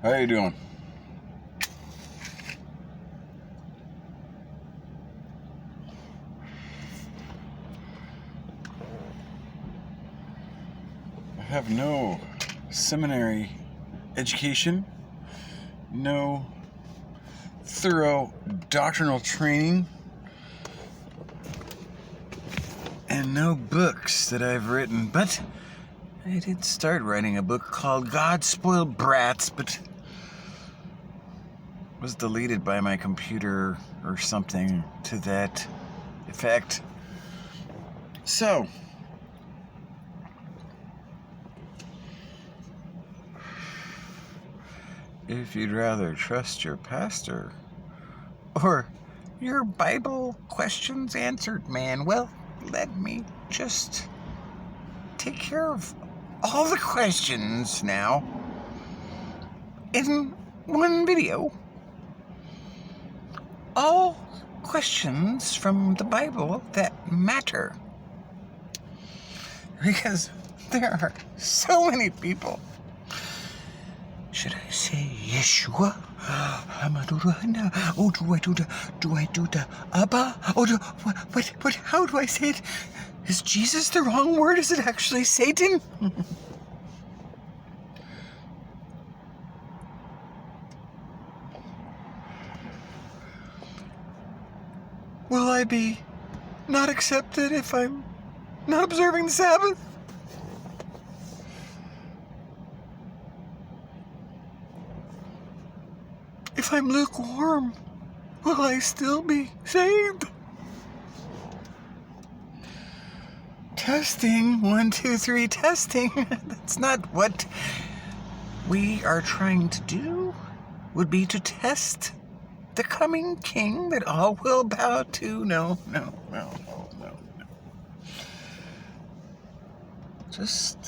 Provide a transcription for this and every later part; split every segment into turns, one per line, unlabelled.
How you doing? I have no seminary education, no thorough doctrinal training, and no books that I've written, but I did start writing a book called God Spoiled Brats, but was deleted by my computer or something to that effect. So, if you'd rather trust your pastor or your Bible questions answered man, well, let me just take care of all the questions now in one video. All questions from the Bible that matter. Because there are so many people. Should I say Yeshua? Oh, do I do the Abba? Oh, what, how do I say it? Is Jesus the wrong word? Is it actually Satan? Will I be not accepted if I'm not observing the Sabbath? If I'm lukewarm, will I still be saved? Testing, 1, 2, 3, testing. That's not what we are trying to do. Would be to test the coming king that all will bow to. No. Just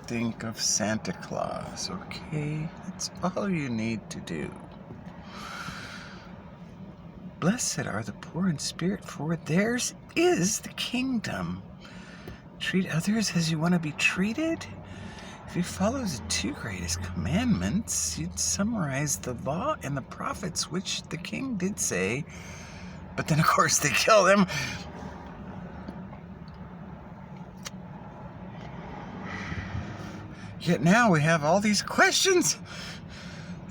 think of Santa Claus, okay? That's all you need to do. Blessed are the poor in spirit, for theirs is the kingdom. Treat others as you want to be treated. If you follow the 2 greatest commandments, you'd summarize the law and the prophets, which the king did say, but then of course they killed him. Yet now we have all these questions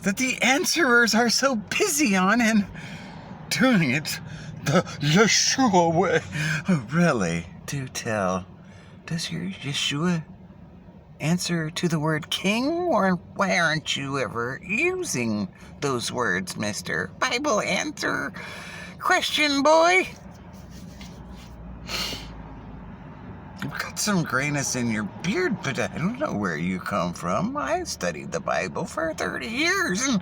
that the answerers are so busy on and doing it the Yeshua way. Oh, really? Do tell. Does your Yeshua answer to the word king, or why aren't you ever using those words, Mr. Bible answer question boy? You've got some grayness in your beard, but I don't know where you come from. I studied the Bible for 30 years and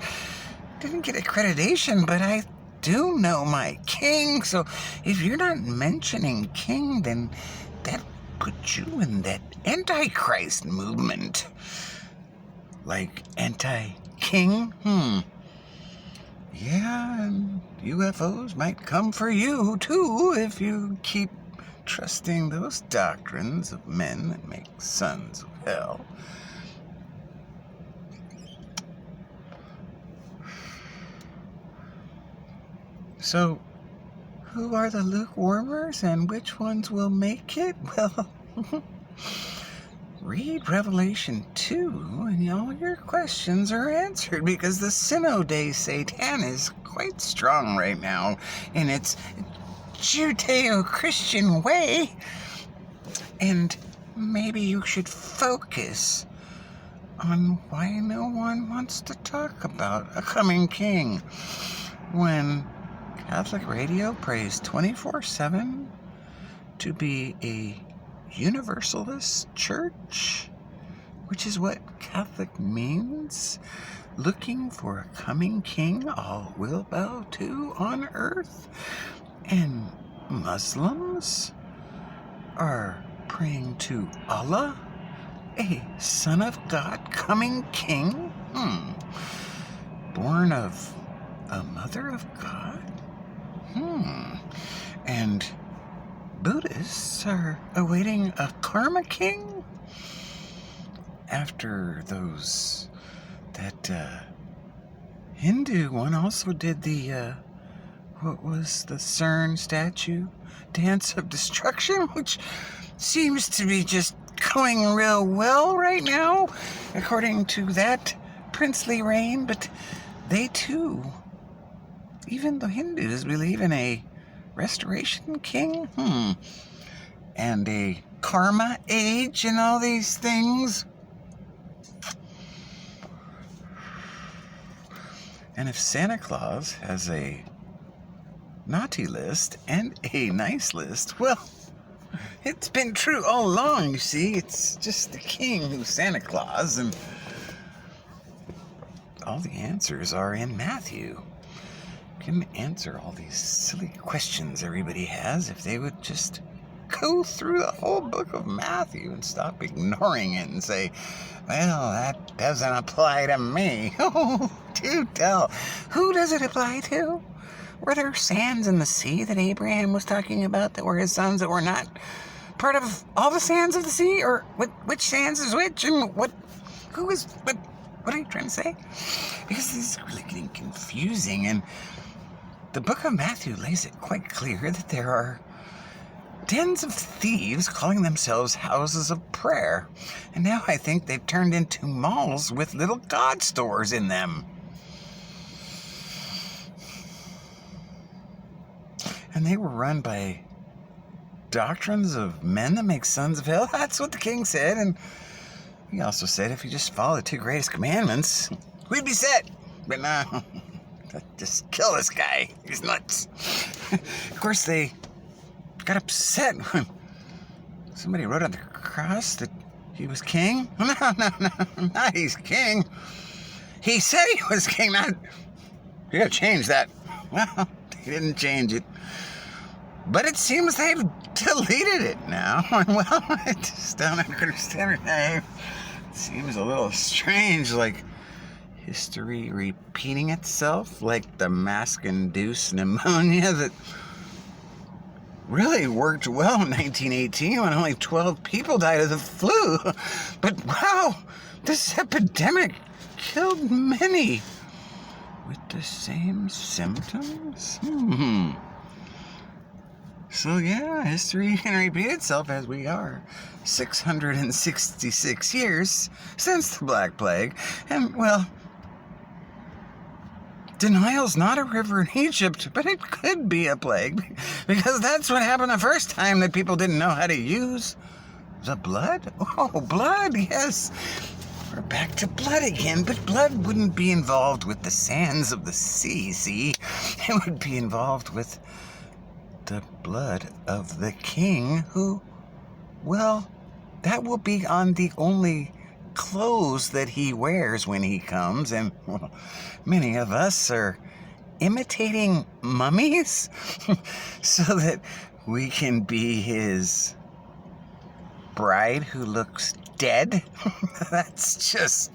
didn't get accreditation, but I do know my king. So if you're not mentioning king, then that puts you in that Antichrist movement. Like anti-king? Yeah, and UFOs might come for you, too, if you keep trusting those doctrines of men that make sons of hell. So, who are the lukewarmers and which ones will make it? Well, read Revelation 2 and all your questions are answered, because the Synode Satan is quite strong right now in its Judeo-Christian way, and maybe you should focus on why no one wants to talk about a coming king when Catholic radio prays 24/7 to be a Universalist church, which is what Catholic means, looking for a coming king all will bow to on earth. And Muslims are praying to Allah, a son of God, coming king, born of a mother of God. And Buddhists are awaiting a karma king after those that Hindu one also did the, what was the CERN statue? Dance of Destruction, which seems to be just going real well right now, according to that princely reign. But they too, even the Hindus, believe in a restoration king, and a karma age and all these things. And if Santa Claus has a naughty list and a nice list, well, it's been true all along, you see. It's just the king who's Santa Claus, and all the answers are in Matthew. You can answer all these silly questions everybody has if they would just go through the whole book of Matthew and stop ignoring it and say, well, that doesn't apply to me. Oh, do tell. Who does it apply to? Were there sands in the sea that Abraham was talking about that were his sons that were not part of all the sands of the sea? Or which sands is which? And what are you trying to say? Because this is really getting confusing, and the book of Matthew lays it quite clear that there are dens of thieves calling themselves houses of prayer. And now I think they've turned into malls with little God stores in them. And they were run by doctrines of men that make sons of hell. That's what the king said. And he also said if you just follow the 2 greatest commandments, we'd be set. But no, just kill this guy. He's nuts. Of course, they got upset when somebody wrote on the cross that he was king. No, not he's king. He said he was king, not... You gotta change that. Well, they didn't change it. But it seems they've deleted it now. Well, I just don't understand it. It seems a little strange, like history repeating itself, like the mask-induced pneumonia that really worked well in 1918 when only 12 people died of the flu. But wow, this epidemic killed many with the same symptoms. So yeah, history can repeat itself, as we are 666 years since the Black Plague. And well, denial's not a river in Egypt, but it could be a plague, because that's what happened the first time that people didn't know how to use the blood. Oh, blood, yes. We're back to blood again, but blood wouldn't be involved with the sands of the sea, see? It would be involved with the blood of the king who, well, that will be on the only clothes that he wears when he comes, and well, many of us are imitating mummies so that we can be his bride who looks dead. That's just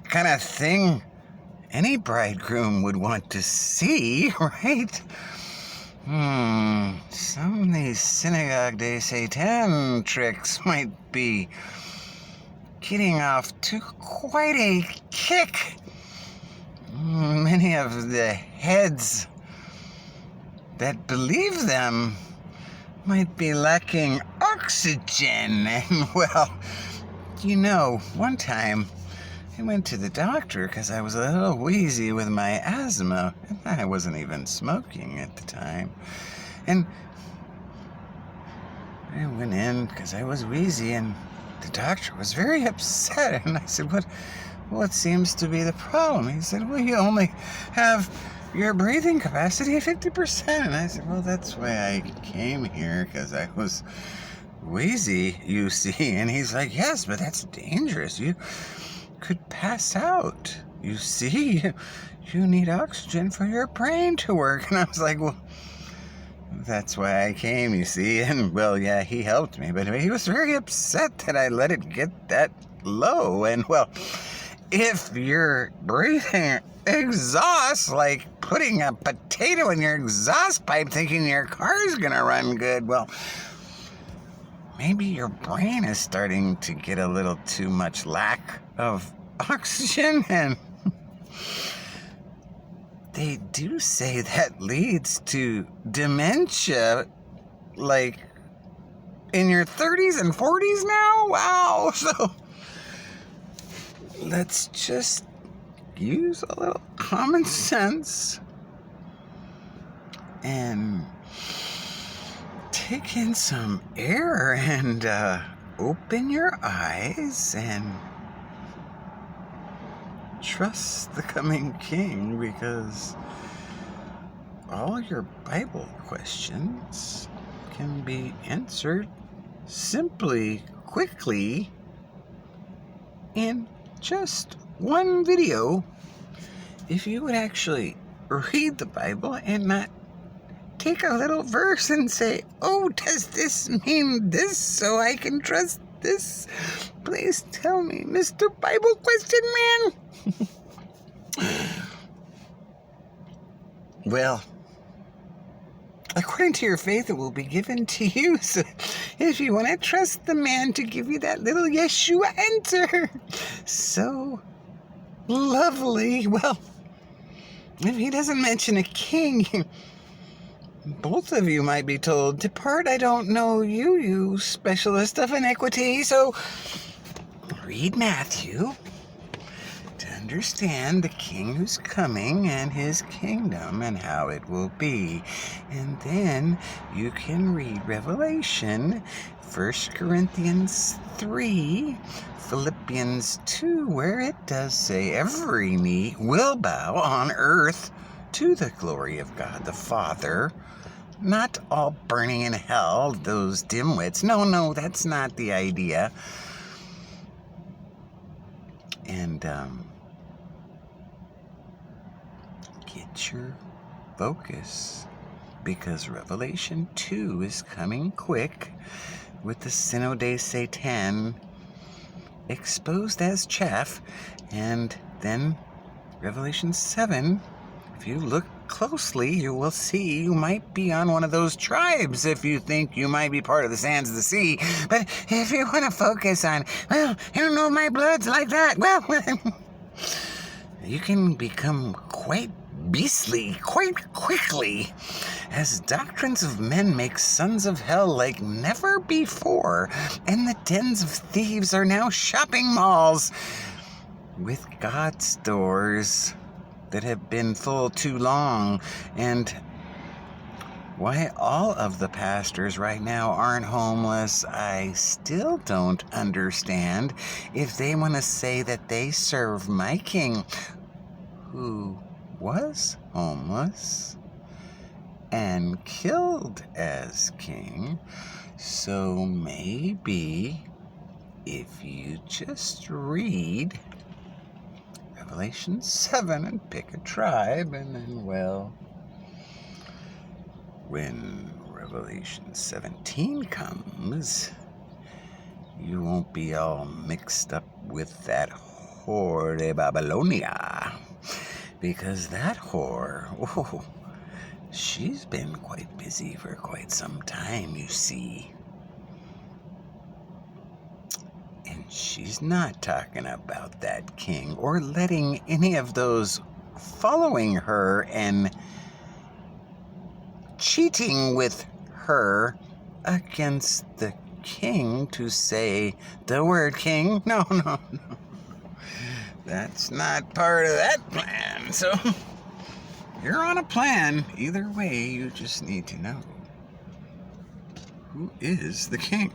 kind of thing any bridegroom would want to see, right? Some of these Synagogue de Satan tricks might be getting off to quite a kick. Many of the heads that believe them might be lacking oxygen. And well, you know, one time I went to the doctor because I was a little wheezy with my asthma, and I wasn't even smoking at the time. And I went in because I was wheezy, and the doctor was very upset. And I said, what seems to be the problem? He said, well, you only have your breathing capacity at 50%. And I said, well, that's why I came here, because I was wheezy, you see. And he's like, yes, but that's dangerous. You could pass out. You see, you need oxygen for your brain to work. And I was like, well, that's why I came, you see. And well, yeah, he helped me, but he was very upset that I let it get that low. And well, if you're breathing exhaust, like putting a potato in your exhaust pipe thinking your car's gonna run good, well, maybe your brain is starting to get a little too much lack of oxygen, and they do say that leads to dementia, like in your 30s and 40s now? Wow. So let's just use a little common sense and take in some air and open your eyes and trust the coming King, because all your Bible questions can be answered simply, quickly, in just one video, if you would actually read the Bible and not take a little verse and say, oh, does this mean this, so I can trust this? Please tell me, Mr. Bible Question Man. Well, according to your faith, it will be given to you. So if you want to trust the man to give you that little Yeshua answer. So lovely. Well, if he doesn't mention a king, both of you might be told, depart, I don't know you, you specialist of iniquity. So read Matthew to understand the king who's coming and his kingdom and how it will be. And then you can read Revelation, 1 Corinthians 3, Philippians 2, where it does say every knee will bow on earth to the glory of God the Father. Not all burning in hell, those dimwits. No, that's not the idea. And get your focus, because Revelation 2 is coming quick with the Synode Satan exposed as chaff. And then Revelation 7, if you look closely, you will see you might be on one of those tribes if you think you might be part of the sands of the sea. But if you want to focus on, well, I don't know if my blood's like that, well, you can become quite beastly quite quickly, as doctrines of men make sons of hell like never before, and the dens of thieves are now shopping malls with God stores that have been full too long. And why all of the pastors right now aren't homeless, I still don't understand. If they want to say that they serve my king, who was homeless and killed as king, so maybe if you just read Revelation 7 and pick a tribe, and then, well, when Revelation 17 comes, you won't be all mixed up with that whore de Babylonia, because that whore, oh, she's been quite busy for quite some time, you see. And she's not talking about that king or letting any of those following her and cheating with her against the king to say the word king. No. That's not part of that plan. So you're on a plan. Either way, you just need to know who is the king.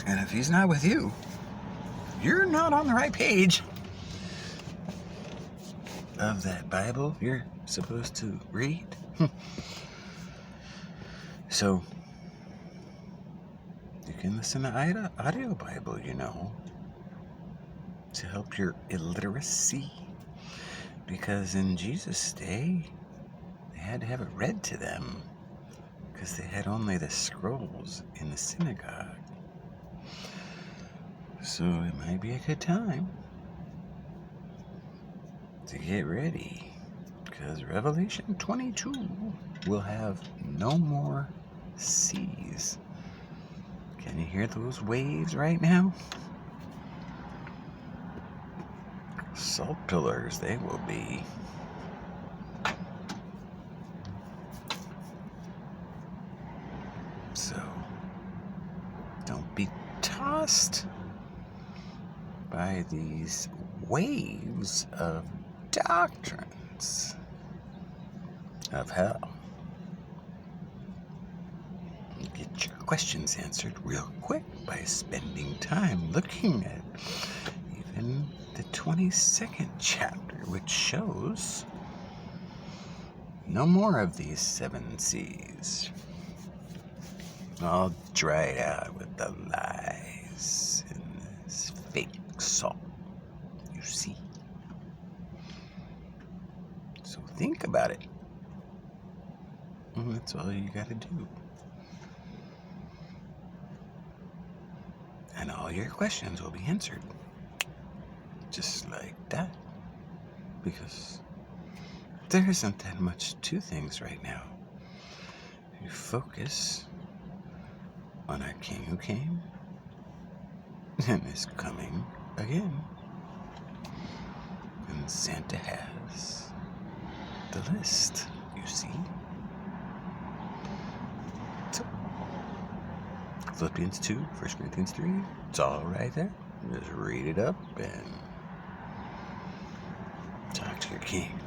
And if he's not with you, you're not on the right page of that Bible you're supposed to read. So you can listen to audio Bible, to help your illiteracy. Because in Jesus' day, they had to have it read to them, because they had only the scrolls in the synagogue. So it might be a good time to get ready, because Revelation 22 will have no more seas. Can you hear those waves right now? Salt pillars, they will be. So, don't be tossed by these waves of doctrines of hell. Get your questions answered real quick by spending time looking at even the 22nd chapter, which shows no more of these 7 seas. All dried out with the lies and this fake salt, you see. So think about it. That's all you gotta do. And all your questions will be answered. Just like that. Because there isn't that much to things right now. You focus on our King who came and is coming again. And Santa has the list, you see. So, Philippians 2, 1 Corinthians 3, it's all right there. Just read it up and talk to your king.